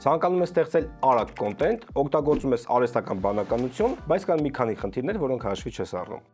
Ցանկանում ես ստեղծել արագ կոնտենտ, օգտագործում ես արհեստական բանականություն, բայց կան մի քանի խնդիրներ, որոնք հաշվի չես առնում։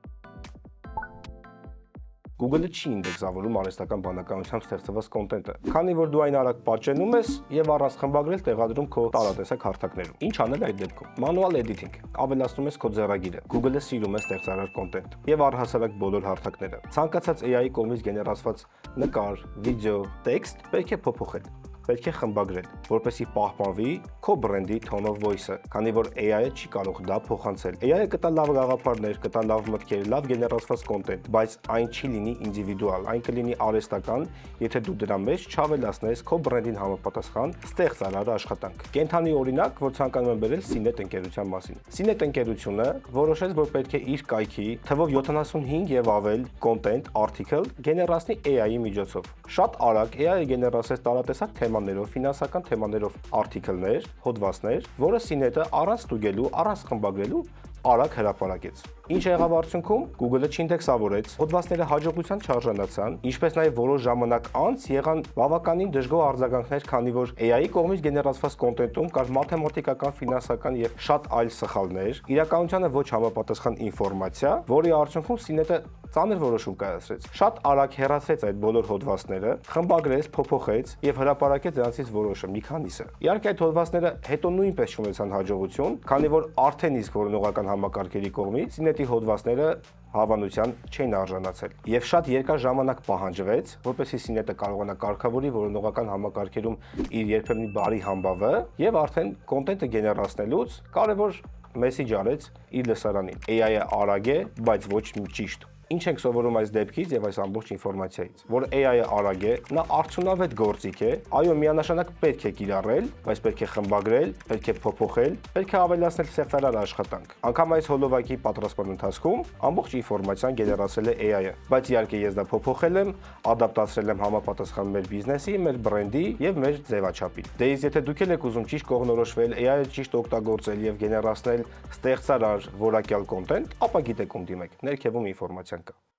Google-ը չի ինդեքսավորում արհեստական բանականությամբ ստեղծված կոնտենտը, քանի որ դու այն արագ պատճենում ես եւ առանց խմբագրել տեղադրում քո տարատեսակ հարթակներում։ Ինչ անել այդ դեպքում։ Manual editing, ավելացնում ես քո ձեռագիրը։ Google-ը սիրում է ստեղծարար կոնտենտ եւ առհասարակ բոլոր հարթակները։ Ցանկացած AI-ի կողմից գեներացված նկար, վիդեո, տեքստ պետք է փոփոխել։ Պետք է խմբագրել, որպեսզի պահպանվի քո բրենդի tone of voice-ը, քանի որ AI-ը չի կարող դա փոխանցել։ AI-ը կտա լավ գաղափարներ, կտա լավ մտքեր, լավ գեներացված կոնտենտ, բայց այն չի լինի ինդիվիդուալ, այն կլինի արհեստական, եթե դու դրա մեջ չավելացնես քո բրենդին համապատասխան ստեղծարար աշխատանք։ Կենթանի օրինակ, որ ցանկանում եմ բերել Cinet ընկերության մասին։ Cinet ընկերությունը որոշեց, որ պետք է իր կայքի թվով 75 եւ ավել կոնտենտ, article գեներացնի AI-ի միջոցով։ Շատ արագ AI-ը գեներացրեց տարատեսակ թեմաներով, ֆինանսական թեմաներով article-ներ, հոդվածներ, որը Cinet-ը առանց ստուգելու, առանց խմբագրելու արագ հրապարակեց։ Ինչ եղավ արդյունքում։ Google-ը չինդեքսավորեց, հոդվածները հաջողության չարժանացան, ինչպես նաև որոշ ժամանակ անց եղան բավականին դժգոհ արձագանքներ, քանի որ AI-ի կողմից գեներացված կոնտենտում կար մաթեմատիկական, ֆինանսական եւ շատ այլ սխալներ, իրականությանը ոչ համապատասխան ինֆորմացիա, որի արդյունքում Cinet-ը ծանր որոշում կայացրեց։ Շատ արագ հեռացրեց այդ բոլոր հոդվածները, խմբագրեց, փոփոխեց եւ հրապարակեց դրանցից որոշը, մի քանիսը։ Իհարկե այդ հոդվածները հետո նույնպես չունեցան հաջողություն, քանի որ արդեն իսկ որոնողական համակարգերի կողմից Cinet-ի հոդվածները հավանության չէին արժանացել եւ շատ երկար ժամանակ պահանջվեց, որպեսզի Cinet-ը կարողանա կարգավորի որոնողական համակարգերում իր երբեմնի բարի համբավը եւ արդեն կոնտենտը գեներացնելուց կարևոր մեսեջ արեց իր լսարանին։ AI-ը արագ է, բայց ոչ ճիշտ։ Ինչ ենք սովորում այս դեպքից եւ այս ամբողջ ինֆորմացիայից, որ AI-ը արագ է, նա արդյունավետ գործիք է, այո, միանշանակ պետք է կիրառել, բայց պետք է խմբագրել, պետք է փոփոխել, պետք է ավելացնել ստեղծարար աշխատանք։ Անկամ այս հոլովակի պատրաստման ընթացքում ամբողջ ինֆորմացիան գեներացել է AI-ը, բայց իհարկե ես դա փոփոխել եմ, ադապտացրել եմ համապատասխան մեր բիզնեսի, մեր բրենդի եւ մեր ձևաչափի։ Դե իսկ եթե դուք եք ուզում ճիշտ կողմնորոշվել, AI-ը ճիշտ օգտագործել եւ գեներացնել ստեղծարար որակյալ կոնտենտ, ապա գիտեք ում դիմեք, ներքևում ինֆորմացիան կա։